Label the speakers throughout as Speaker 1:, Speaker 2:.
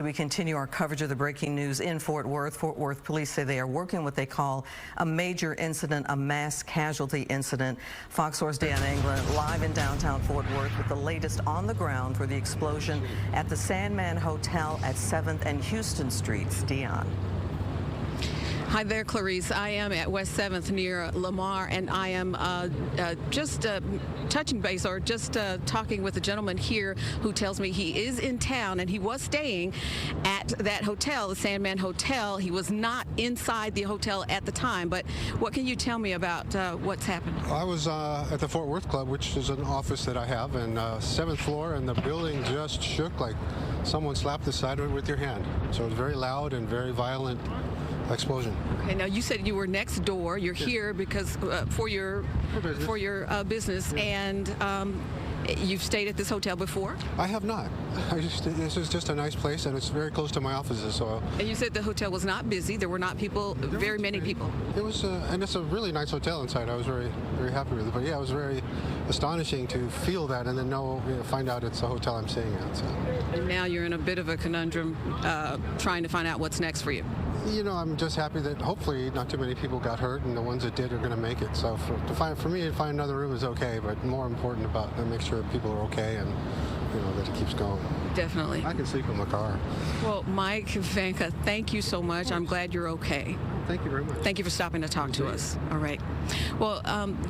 Speaker 1: We continue our coverage of the breaking news in Fort Worth. Fort Worth police say they are working what they call a major incident, a mass casualty incident. Fox Source Dan England live in downtown Fort Worth with the latest on the ground for the explosion at the Sandman Hotel at 7th and Houston Streets. Dion.
Speaker 2: Hi there, Clarice. I am at West 7th near Lamar, and I am just touching base or just talking with a gentleman here who tells me he is in town and he was staying at that hotel, the Sandman Hotel. He was not inside the hotel at the time, but what can you tell me about what's happened?
Speaker 3: I was at the Fort Worth Club, which is an office that I have, and 7th floor, and the building just shook like someone slapped the side of it with your hand. So it was very loud and very violent explosion.
Speaker 2: Okay, now you said you were next door. You're here because for your business, and you've stayed at this hotel before?
Speaker 3: I have not. This is just a nice place, and it's very close to my offices. So.
Speaker 2: And you said the hotel was not busy. There were not people, very many people.
Speaker 3: It was, and it's a really nice hotel inside. I was very happy with it. But yeah, it was very astonishing to feel that and then find out it's a hotel I'm staying at. So.
Speaker 2: And now you're in a bit of a conundrum, trying to find out what's next for you.
Speaker 3: You know, I'm just happy that hopefully not too many people got hurt, and the ones that did are going to make it. So for me to find another room is okay, but more important about to make sure people are okay and that it keeps going.
Speaker 2: Definitely.
Speaker 3: I can sleep in my car.
Speaker 2: Well, Mike Vanka, thank you so much. I'm glad you're okay.
Speaker 3: Thank you very much.
Speaker 2: Thank you for stopping to talk to us. All right. Well,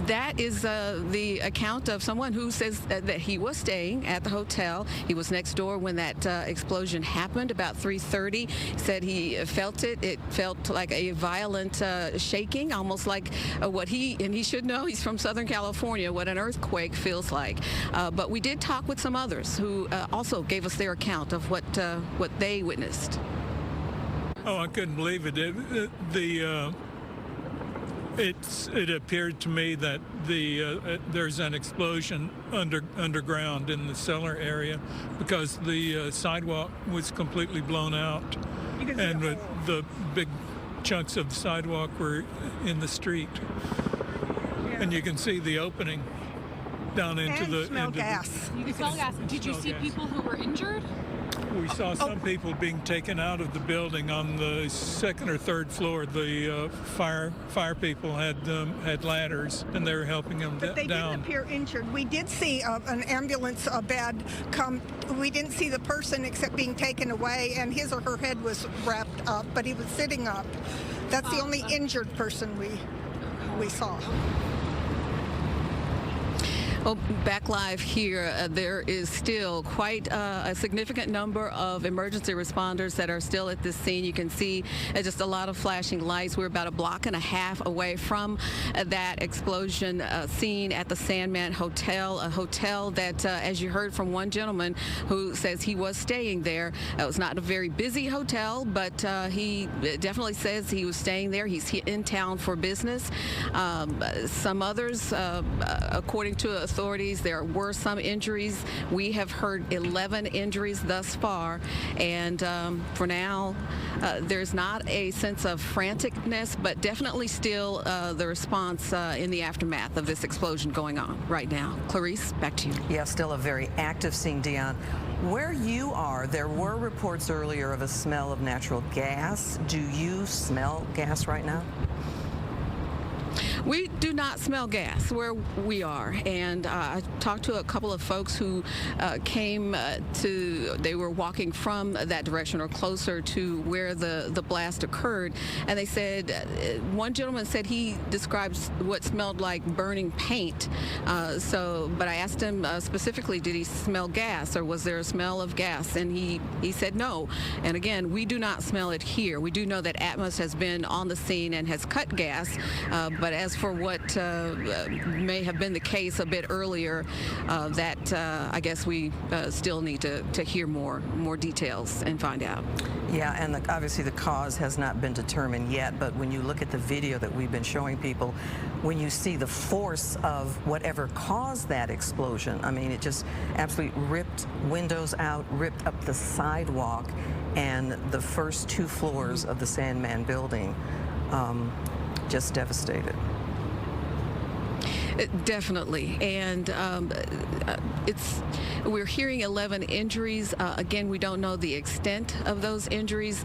Speaker 2: that is the account of someone who says that he was staying at the hotel. He was next door when that explosion happened about 3:30. Said he felt it. It felt like a violent shaking, almost like what he should know. He's from Southern California, what an earthquake feels like. But we did talk with some others who also gave us their account of what they witnessed.
Speaker 4: Oh, I couldn't believe it. It appeared to me that there's an explosion underground in the cellar area because the sidewalk was completely blown out, and the big chunks of the sidewalk were in the street, and you can see the opening down into the
Speaker 5: gas.
Speaker 6: You can smell gas. Did you see people who were injured?
Speaker 4: We saw some people being taken out of the building on the second or third floor. The fire people had ladders, and they were helping them down.
Speaker 5: But they didn't appear injured. We did see an ambulance bed come. We didn't see the person except being taken away, and his or her head was wrapped up, but he was sitting up. That's the only injured person we saw.
Speaker 2: Well, back live here, there is still quite a significant number of emergency responders that are still at this scene. You can see just a lot of flashing lights. We're about a block and a half away from that explosion scene at the Sandman Hotel, a hotel that, as you heard from one gentleman who says he was staying there, it was not a very busy hotel, but he definitely says he was staying there. He's in town for business. Some others, according to authorities, there were some injuries. We have heard 11 injuries thus far, and for now, there's not a sense of franticness, but definitely still the response in the aftermath of this explosion going on right now. Clarice, back to you.
Speaker 1: Yeah, still a very active scene, Dion. Where you are, there were reports earlier of a smell of natural gas. Do you smell gas right now?
Speaker 2: We do not smell gas where we are, and I talked to a couple of folks who came they were walking from that direction or closer to where the blast occurred, and they said, one gentleman said he describes what smelled like burning paint. But I asked him specifically, did he smell gas, or was there a smell of gas? And he said no. And again, we do not smell it here. We do know that Atmos has been on the scene and has cut gas, but as for what may have been the case a bit earlier, I guess we still need to hear more details and find out.
Speaker 1: Yeah, and obviously the cause has not been determined yet, but when you look at the video that we've been showing people, when you see the force of whatever caused that explosion, I mean, it just absolutely ripped windows out, ripped up the sidewalk, and the first 2 floors of the Sandman building just devastated.
Speaker 2: Definitely, and we're hearing 11 injuries. Again, we don't know the extent of those injuries.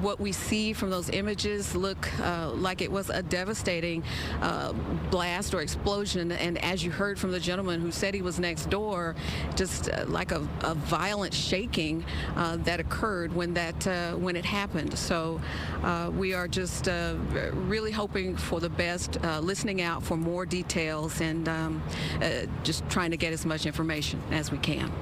Speaker 2: What we see from those images look like it was a devastating blast or explosion, and as you heard from the gentleman who said he was next door, just like a violent shaking that occurred when it happened. So we are just really hoping for the best, listening out for more details, and just trying to get as much information as we can.